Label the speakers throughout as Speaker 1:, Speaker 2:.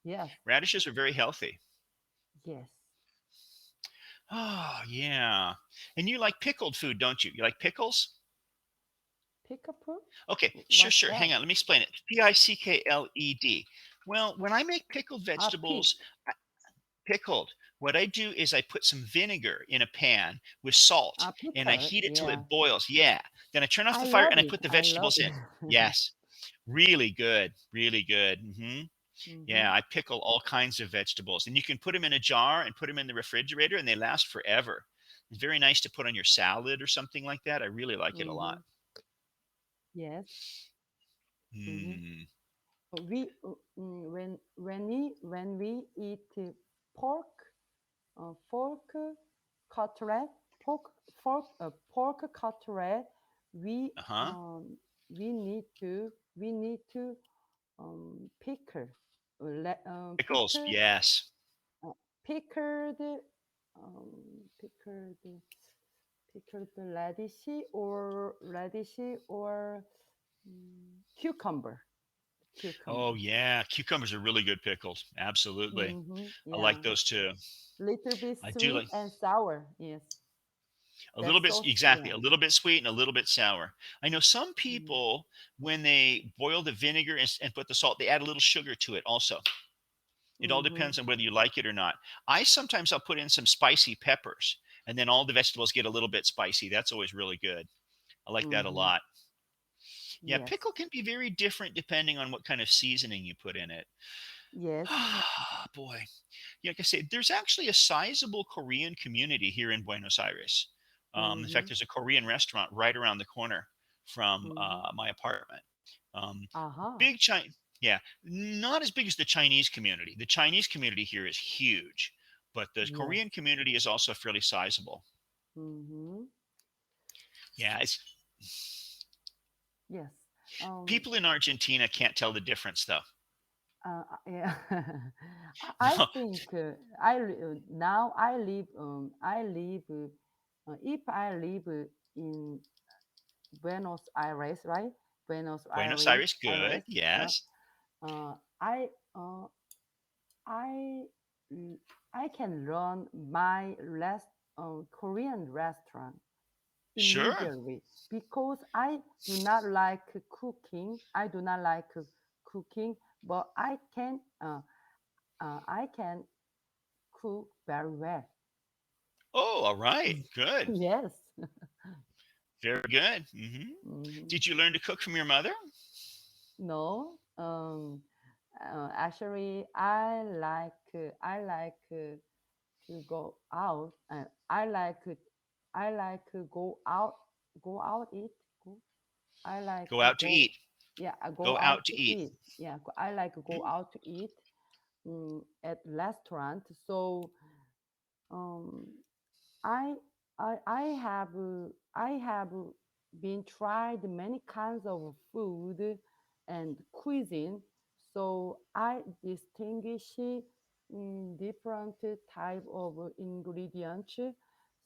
Speaker 1: Yes.
Speaker 2: Radishes are very healthy.
Speaker 1: Yes.
Speaker 2: Oh, yeah. And you like pickled food, don't you? You like pickles?
Speaker 1: Pickapoo?
Speaker 2: Okay, sure,
Speaker 1: What's
Speaker 2: sure.
Speaker 1: that?
Speaker 2: Hang on, let me explain it. Pickled. Well, when I make pickled
Speaker 1: Ah, pig.
Speaker 2: vegetables, pickled, what I do is I put some vinegar in a pan with salt
Speaker 1: Ah,
Speaker 2: and I
Speaker 1: pickle.
Speaker 2: heat it till
Speaker 1: Yeah.
Speaker 2: it boils. Yeah. Then I turn off
Speaker 1: I
Speaker 2: the fire
Speaker 1: love
Speaker 2: and I
Speaker 1: it.
Speaker 2: put the
Speaker 1: I love
Speaker 2: vegetables
Speaker 1: it.
Speaker 2: in. Yes. Really good. Really good.
Speaker 1: Mm-hmm.
Speaker 2: Yeah, I pickle all kinds of vegetables, and you can put them in a jar and put them in the refrigerator, and they last forever. It's very nice to put on your salad or something like that. I really like it a
Speaker 1: Mm-hmm.
Speaker 2: lot.
Speaker 1: Yes. Mm-hmm.
Speaker 2: Mm.
Speaker 1: When we eat pork, pork cutlet, pork cutlet, we
Speaker 2: Uh-huh.
Speaker 1: um, we need to pickle,
Speaker 2: Pickles, yes.
Speaker 1: uh, pickled, um, pickled, pickled radish or cucumber,
Speaker 2: Oh
Speaker 1: cucumber.
Speaker 2: yeah, cucumbers are really good pickled. Absolutely. I
Speaker 1: Yeah,
Speaker 2: like those too.
Speaker 1: little bit
Speaker 2: I do
Speaker 1: sweet
Speaker 2: like
Speaker 1: and sour. Yes,
Speaker 2: a little
Speaker 1: that's
Speaker 2: bit,
Speaker 1: so
Speaker 2: exactly,
Speaker 1: yeah.
Speaker 2: a little bit sweet and a little bit sour. I know some
Speaker 1: Mm.
Speaker 2: people, when they boil the vinegar and put the salt, they add a little sugar to it also. It all
Speaker 1: Mm-hmm.
Speaker 2: depends on whether you like it or not. I'll put in some spicy peppers, and then all the vegetables get a little bit spicy. That's always really good. I like that a
Speaker 1: Mm-hmm.
Speaker 2: lot. Yeah,
Speaker 1: Yes.
Speaker 2: pickle can be very different depending on what kind of seasoning you put in it.
Speaker 1: Yes.
Speaker 2: Ah, boy. Yeah, like I say, there's actually a sizable Korean community here in Buenos Aires. In
Speaker 1: Mm-hmm.
Speaker 2: fact, there's a Korean restaurant right around the corner from
Speaker 1: Mm-hmm.
Speaker 2: my apartment.
Speaker 1: Aha.
Speaker 2: Big China, yeah, not as big as the Chinese community. The Chinese community here is huge, but the
Speaker 1: Yes.
Speaker 2: Korean community is also fairly sizable.
Speaker 1: Mm-hmm.
Speaker 2: Yeah, it's
Speaker 1: Yes. Um.
Speaker 2: people in Argentina can't tell the difference though.
Speaker 1: Yeah. I
Speaker 2: No,
Speaker 1: think now if I live in Buenos Aires, right? Buenos
Speaker 2: Buenos
Speaker 1: Aires,
Speaker 2: Aires, good.
Speaker 1: uh,
Speaker 2: Yes.
Speaker 1: uh, I uh, I I can run my Korean restaurant
Speaker 2: Sure.
Speaker 1: immediately because I do not like cooking. I do not like cooking, but I can cook very well.
Speaker 2: Oh, all right. Good.
Speaker 1: Yes.
Speaker 2: Very good.
Speaker 1: Mhm.
Speaker 2: Did you learn to cook from your mother?
Speaker 1: No, actually, I like to go out. I like to go out eat. Go, I like
Speaker 2: Go
Speaker 1: to
Speaker 2: out to
Speaker 1: go.
Speaker 2: eat.
Speaker 1: Yeah, I go
Speaker 2: Go
Speaker 1: out
Speaker 2: out to
Speaker 1: to
Speaker 2: eat.
Speaker 1: eat. Yeah, I like to go
Speaker 2: Mhm.
Speaker 1: out to eat at restaurant. So um, I I have been tried many kinds of food and cuisine, so I distinguish different type of ingredients.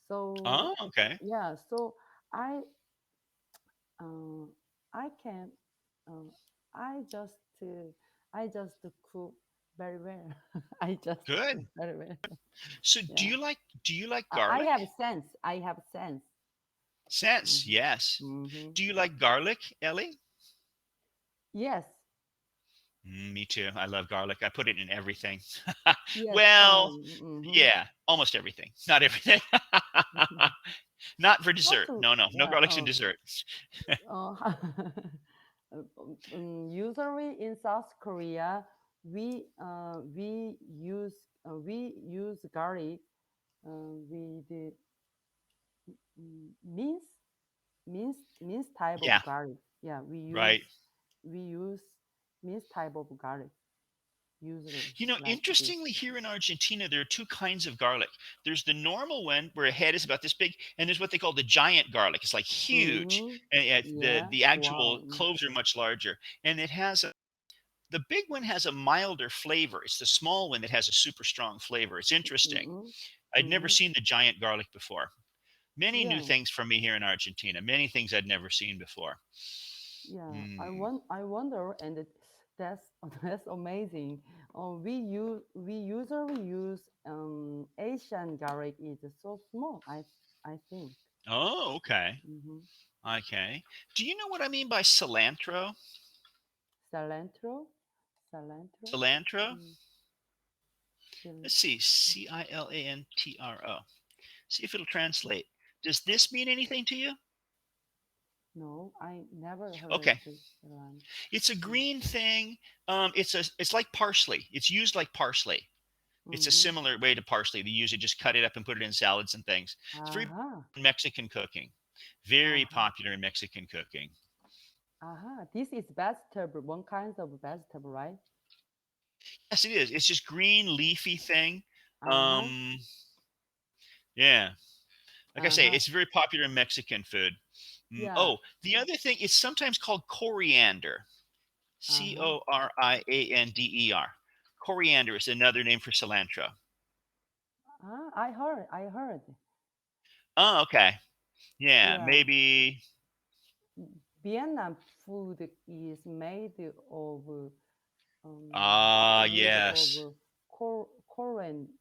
Speaker 1: So
Speaker 2: Oh, okay.
Speaker 1: yeah, so I uh, I can uh, I just I just cook very well. I just cook
Speaker 2: Good.
Speaker 1: very well.
Speaker 2: So
Speaker 1: Yeah,
Speaker 2: do you like
Speaker 1: I
Speaker 2: garlic?
Speaker 1: have sense. I have sense.
Speaker 2: Sense,
Speaker 1: Mhm.
Speaker 2: yes.
Speaker 1: Mhm.
Speaker 2: Do you like garlic, Ellie?
Speaker 1: Yes.
Speaker 2: Me too. I love garlic. I put it in everything.
Speaker 1: Yes.
Speaker 2: Well,
Speaker 1: Mhm.
Speaker 2: yeah, almost everything. Not everything. Not for
Speaker 1: How
Speaker 2: dessert.
Speaker 1: to?
Speaker 2: No, no, no
Speaker 1: Yeah.
Speaker 2: garlics in dessert.
Speaker 1: Uh, Usually in South Korea, we use garlic with mince mince type of
Speaker 2: Yeah,
Speaker 1: garlic. Yeah, we use
Speaker 2: right.
Speaker 1: we use mince type of garlic usually like this.
Speaker 2: Interestingly, here in Argentina, there are two kinds of garlic. There's the normal one where a head is about this big, and there's what they call the giant garlic. It's like huge,
Speaker 1: Mm-hmm.
Speaker 2: and the
Speaker 1: Yeah.
Speaker 2: the actual
Speaker 1: Wow.
Speaker 2: cloves are much larger, and the big one has a milder flavor. It's the small one that has a super strong flavor. It's interesting.
Speaker 1: Mm-hmm.
Speaker 2: I'd never
Speaker 1: Mm-hmm.
Speaker 2: seen the giant garlic before. Many new
Speaker 1: Yeah.
Speaker 2: things for me here in Argentina. Many things I'd never seen before.
Speaker 1: Yeah. I
Speaker 2: Mm.
Speaker 1: want. I wonder, and That's that's amazing. We usually use Asian garlic is so small. I think.
Speaker 2: Oh, okay.
Speaker 1: Mm-hmm.
Speaker 2: Okay. Do you know what I mean by cilantro?
Speaker 1: Cilantro, cilantro,
Speaker 2: Cilantro?
Speaker 1: mm, sil-
Speaker 2: Let's see. Cilantro. See if it'll translate. Does this mean anything to you?
Speaker 1: no, I never heard
Speaker 2: Okay.
Speaker 1: cilantro.
Speaker 2: It's a
Speaker 1: Mm,
Speaker 2: green thing. It's like parsley. It's used like parsley. It's a
Speaker 1: mm-hmm.
Speaker 2: similar way to parsley. They use it, just cut it up and put it in salads and things. It's very
Speaker 1: Aha,
Speaker 2: popular in Mexican cooking. Very
Speaker 1: aha,
Speaker 2: popular in Mexican cooking.
Speaker 1: aha. This is vegetable, one kind of vegetable, right?
Speaker 2: Yes, it is. It's just green leafy thing.
Speaker 1: Uh-huh,
Speaker 2: Um, yeah. Like I say,
Speaker 1: uh-huh.
Speaker 2: it's very popular in Mexican food.
Speaker 1: Yeah,
Speaker 2: Oh, the other thing, it's sometimes called coriander.
Speaker 1: uh-huh.
Speaker 2: Coriander. Coriander is another name for cilantro.
Speaker 1: I heard.
Speaker 2: Oh, okay. Yeah,
Speaker 1: Yeah,
Speaker 2: maybe.
Speaker 1: Vietnam food is
Speaker 2: Ah,
Speaker 1: made of
Speaker 2: yes.
Speaker 1: coriander,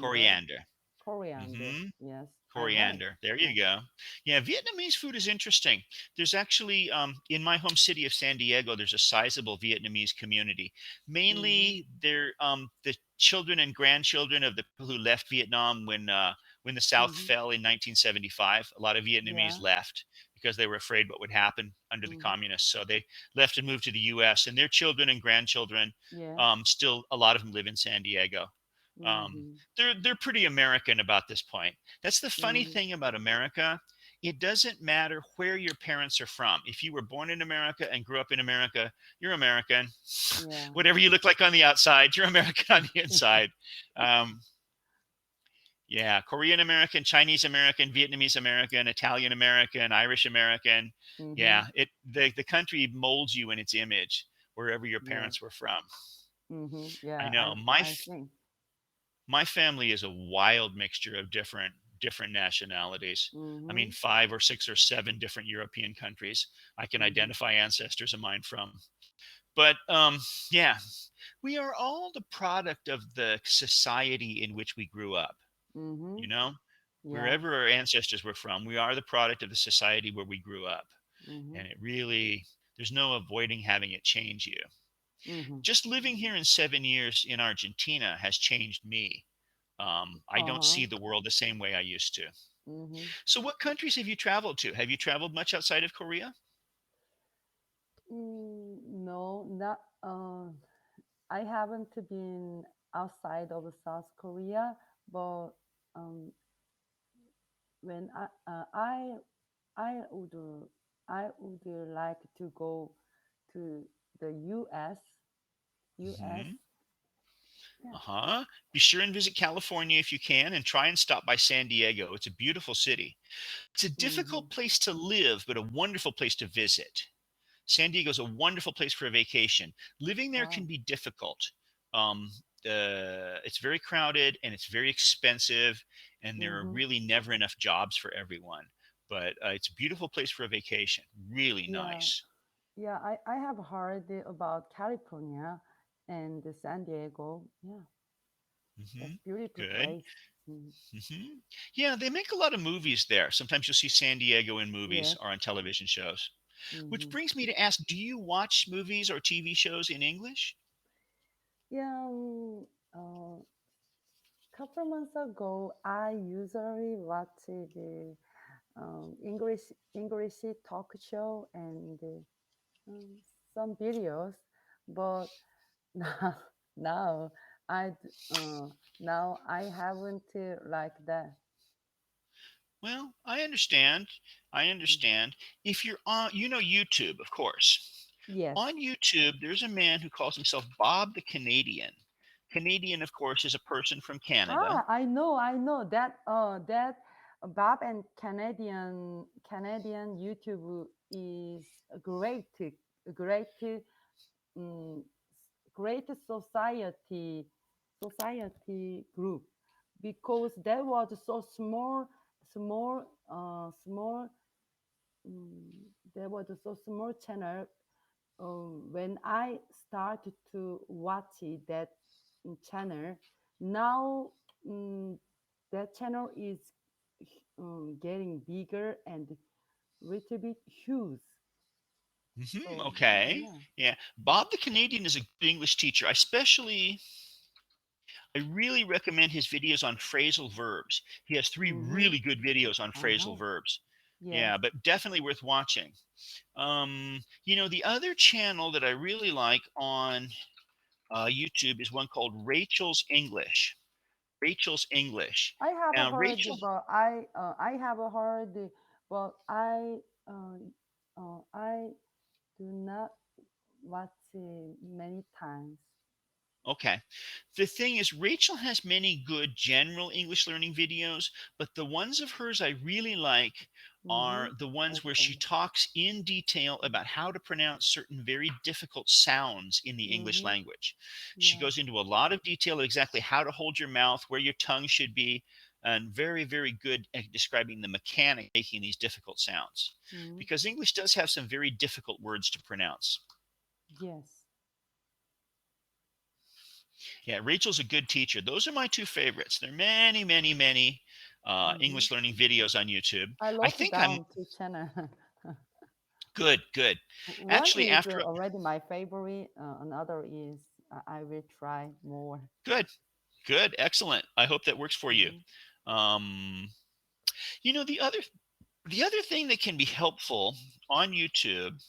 Speaker 2: Coriander.
Speaker 1: coriander.
Speaker 2: Hmm.
Speaker 1: Yes, I heard.
Speaker 2: Coriander. There you
Speaker 1: Yes.
Speaker 2: go. Yeah, Vietnamese food is interesting. There's actually, in my home city of San Diego, there's a sizable Vietnamese community.
Speaker 1: Mm-hmm.
Speaker 2: Mainly, they're the children and grandchildren of the people who left Vietnam when the South
Speaker 1: Mm-hmm.
Speaker 2: fell in 1975. A lot of Vietnamese
Speaker 1: Yeah.
Speaker 2: left because they were afraid what would happen under the
Speaker 1: Mm-hmm.
Speaker 2: communists. So they left and moved to the U.S. And their children and grandchildren,
Speaker 1: Yeah.
Speaker 2: still a lot of them live in San Diego.
Speaker 1: Mm-hmm.
Speaker 2: They're pretty American about this point. That's the funny
Speaker 1: Mm-hmm.
Speaker 2: thing about America. It doesn't matter where your parents are from. If you were born in America and grew up in America, you're American.
Speaker 1: Yeah.
Speaker 2: Whatever you look like on the outside, you're American on the inside. Um, yeah, Korean American, Chinese American, Vietnamese American, Italian American, Irish American.
Speaker 1: Mm-hmm.
Speaker 2: Yeah, the country molds you in its image wherever your
Speaker 1: Yeah.
Speaker 2: parents were from.
Speaker 1: Mm-hmm.
Speaker 2: I
Speaker 1: Yeah.
Speaker 2: know
Speaker 1: I think.
Speaker 2: my family is a wild mixture of different nationalities. I mean,
Speaker 1: Mm-hmm.
Speaker 2: 5 or 6 or 7 different European countries I can
Speaker 1: Mm-hmm.
Speaker 2: identify ancestors of mine from. But yeah, we are all the product of the society in which we grew up.
Speaker 1: Mm-hmm.
Speaker 2: You know,
Speaker 1: Yeah.
Speaker 2: wherever our ancestors were from, we are the product of the society where we grew up,
Speaker 1: Mm-hmm.
Speaker 2: and it really there's no avoiding having it change you.
Speaker 1: Mm-hmm.
Speaker 2: Just living here in 7 years in Argentina has changed me. I don't
Speaker 1: Uh-huh.
Speaker 2: see the world the same way I used to.
Speaker 1: Mm-hmm.
Speaker 2: So, what countries have you traveled to? Have you traveled much outside of Korea?
Speaker 1: No, not I haven't been outside of South Korea, but um, when I would I would like to go to the U.S. U.S.
Speaker 2: Hmm.
Speaker 1: Yeah.
Speaker 2: Uh huh. Be sure and visit California if you can, and try and stop by San Diego. It's a beautiful city. It's a
Speaker 1: Mm-hmm.
Speaker 2: difficult place to live, but a wonderful place to visit. San Diego is a wonderful place for a vacation. Living there
Speaker 1: Wow.
Speaker 2: can be difficult. Um, it's very crowded and it's very expensive, and there are
Speaker 1: Mm-hmm.
Speaker 2: really never enough jobs for everyone. But it's a beautiful place for a vacation. Really
Speaker 1: Yeah.
Speaker 2: nice.
Speaker 1: Yeah. I have heard about California and San Diego. Yeah,
Speaker 2: Hmm.
Speaker 1: that's beautiful
Speaker 2: Good.
Speaker 1: place. Mm.
Speaker 2: Hmm. Yeah, they make a lot of movies there. Sometimes you'll see San Diego in movies
Speaker 1: Yes.
Speaker 2: or on television shows. Which
Speaker 1: Mm-hmm.
Speaker 2: brings me to ask, do you watch movies or TV shows in English?
Speaker 1: Yeah. Couple months ago, I usually watch the English talk show and some videos, but now now I d- uh, now I haven't like that.
Speaker 2: Well, I understand. I
Speaker 1: Mm.
Speaker 2: understand. If you're on, YouTube, of course.
Speaker 1: Yes.
Speaker 2: On YouTube, there's a man who calls himself Bob the Canadian. Canadian, of course, is a person from Canada.
Speaker 1: I know that that Bob and Canadian YouTube is great, great, um, great society group because there was so small, there was so small channel when I started to watch that channel, now mm, that channel is getting bigger and little bit huge. So
Speaker 2: Okay.
Speaker 1: yeah.
Speaker 2: Yeah. Bob the Canadian is a good English teacher. I really recommend his videos on phrasal verbs. He has three
Speaker 1: Mm-hmm.
Speaker 2: really good videos on phrasal
Speaker 1: Uh-huh.
Speaker 2: verbs.
Speaker 1: Yes.
Speaker 2: Yeah, but definitely worth watching. The other channel that I really like on YouTube is one called Rachel's English. Rachel's English.
Speaker 1: I have
Speaker 2: Now,
Speaker 1: heard,
Speaker 2: Rachel,
Speaker 1: but I have heard, but uh, I do not watch many times.
Speaker 2: okay. The thing is, Rachel has many good general English learning videos, but the ones of hers I really like
Speaker 1: Mm-hmm.
Speaker 2: are the ones where she
Speaker 1: Okay.
Speaker 2: talks in detail about how to pronounce certain very difficult sounds in the English
Speaker 1: Mm-hmm.
Speaker 2: language. She
Speaker 1: Yes.
Speaker 2: goes into a lot of detail of exactly how to hold your mouth, where your tongue should be, and very, very good at describing the mechanic making these difficult sounds.
Speaker 1: Mm-hmm.
Speaker 2: Because English does have some very difficult words to pronounce.
Speaker 1: Yes.
Speaker 2: Yeah, Rachel's a good teacher. Those are my two favorites. There are many, many, many
Speaker 1: Mm-hmm.
Speaker 2: English learning videos on YouTube.
Speaker 1: I
Speaker 2: I
Speaker 1: look
Speaker 2: think I'm
Speaker 1: down to channel.
Speaker 2: good, good.
Speaker 1: One
Speaker 2: Actually,
Speaker 1: is
Speaker 2: after
Speaker 1: already my favorite. Another is I will try more.
Speaker 2: good, good, excellent. I hope that works for you.
Speaker 1: Mm-hmm.
Speaker 2: Um, you know, the other thing that can be helpful on YouTube,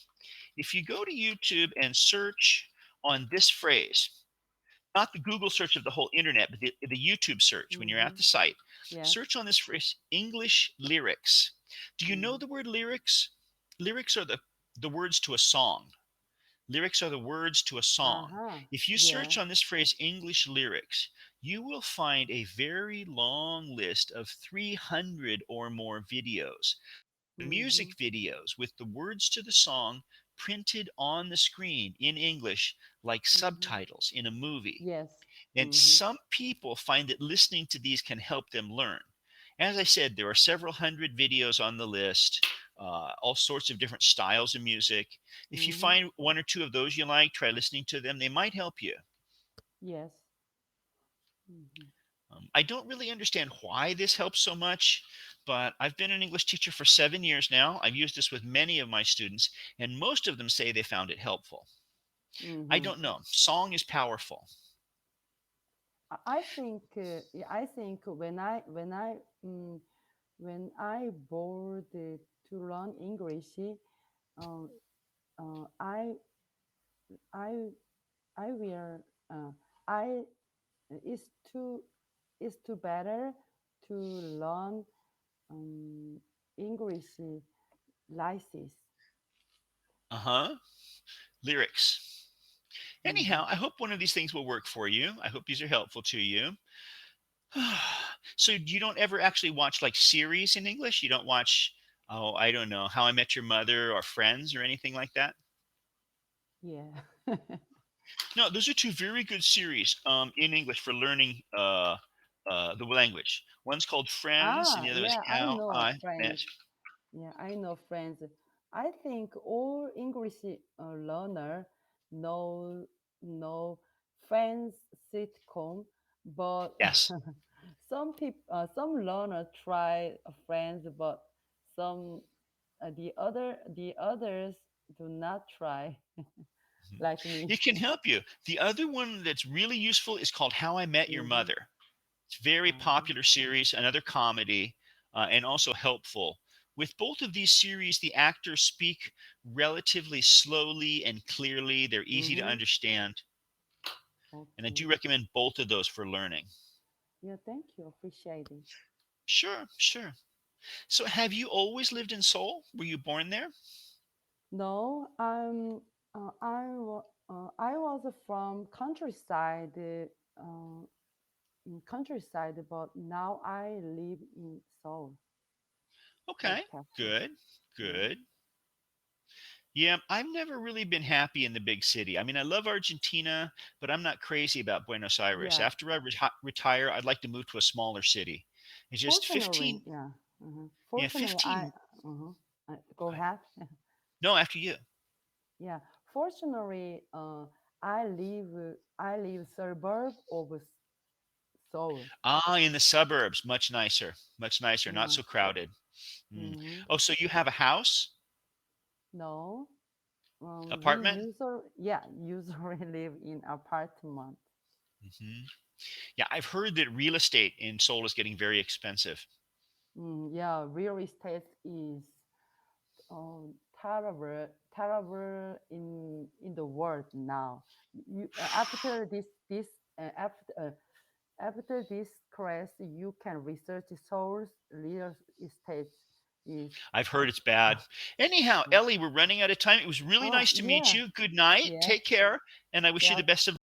Speaker 2: if you go to YouTube and search on this phrase, not the Google search of the whole internet, but the YouTube search when you're
Speaker 1: Mm-hmm.
Speaker 2: at the site,
Speaker 1: Yes.
Speaker 2: search on this phrase English lyrics. Do you know
Speaker 1: Mm.
Speaker 2: the word lyrics? Lyrics are the words to a song. Lyrics are the words to a song.
Speaker 1: Uh-huh.
Speaker 2: If you
Speaker 1: Yeah.
Speaker 2: search on this phrase English lyrics, you will find a very long list of 300 or more videos,
Speaker 1: Mm-hmm.
Speaker 2: music videos with the words to the song printed on the screen in English like
Speaker 1: Mm-hmm.
Speaker 2: subtitles in a movie.
Speaker 1: Yes.
Speaker 2: And
Speaker 1: Mm-hmm.
Speaker 2: some people find that listening to these can help them learn. As I said, there are several hundred videos on the list, all sorts of different styles of music. If you
Speaker 1: Mm-hmm.
Speaker 2: find one or two of those you like, try listening to them. They might help you.
Speaker 1: Yes. Mm-hmm.
Speaker 2: I don't really understand why this helps so much, but I've been an English teacher for 7 years now. I've used this with many of my students, and most of them say they found it helpful. I
Speaker 1: Mm-hmm.
Speaker 2: don't know. Song is powerful.
Speaker 1: I think yeah, I think when I bored to learn English, uh, I I I will I it's too it's too better to learn um, English license.
Speaker 2: Uh huh. Lyrics.
Speaker 1: Mm-hmm.
Speaker 2: Anyhow, I hope one of these things will work for you. I hope these are helpful to you. So you don't ever actually watch like series in English? You don't watch, oh, I don't know, How I Met Your Mother or Friends or anything like that?
Speaker 1: Yeah.
Speaker 2: No, those are two very good series in English for learning the language. One's called Friends, and
Speaker 1: Ah,
Speaker 2: the other is
Speaker 1: yeah, I
Speaker 2: How
Speaker 1: know
Speaker 2: I Met.
Speaker 1: French. Yeah, I know French. I think all English learner know know French sitcom, but
Speaker 2: Yes.
Speaker 1: some learner try French, but some the others do not try
Speaker 2: Mhm.
Speaker 1: like me.
Speaker 2: It can help you. The other one that's really useful is called How I Met Your
Speaker 1: Hmm.
Speaker 2: Mother. It's a very
Speaker 1: Uh-huh.
Speaker 2: popular series, another comedy, and also helpful. With both of these series, the actors speak relatively slowly and clearly. They're easy to
Speaker 1: Mm-hmm.
Speaker 2: understand. And I do
Speaker 1: Okay.
Speaker 2: recommend both of those for learning.
Speaker 1: Yeah, thank you. Appreciate it.
Speaker 2: Sure, sure. So, have you always lived in Seoul? Were you born there?
Speaker 1: No, I was from countryside, but now I live in Seoul, the
Speaker 2: Okay,
Speaker 1: capital.
Speaker 2: good,
Speaker 1: Yeah.
Speaker 2: good. Yeah, I've never really been happy in the big city. I mean, I love Argentina, but I'm not crazy about Buenos Aires.
Speaker 1: Yeah.
Speaker 2: After I retire, I'd like to move to a smaller city. It's just
Speaker 1: Fortunately,
Speaker 2: 15,
Speaker 1: yeah.
Speaker 2: yeah,
Speaker 1: Fortunately,
Speaker 2: 15.
Speaker 1: Go ahead.
Speaker 2: No, after you.
Speaker 1: Yeah. Fortunately, I live suburb of Seoul.
Speaker 2: Ah, in the suburbs, much nicer, not
Speaker 1: Yeah.
Speaker 2: so crowded. Mm.
Speaker 1: Hmm.
Speaker 2: Oh, so you have a house,
Speaker 1: No. We
Speaker 2: apartment?
Speaker 1: usually live in apartment.
Speaker 2: Hmm. Yeah, I've heard that real estate in Seoul is getting very expensive.
Speaker 1: Yeah, real estate is terrible, terrible in the world now. After after this class, you can research Seoul's real estate is.
Speaker 2: I've heard it's bad. Anyhow, Ellie, we're running out of time. It was really
Speaker 1: Oh
Speaker 2: nice to meet
Speaker 1: yeah,
Speaker 2: you. Good night.
Speaker 1: yeah,
Speaker 2: Take care, and I wish you
Speaker 1: yeah.
Speaker 2: the best of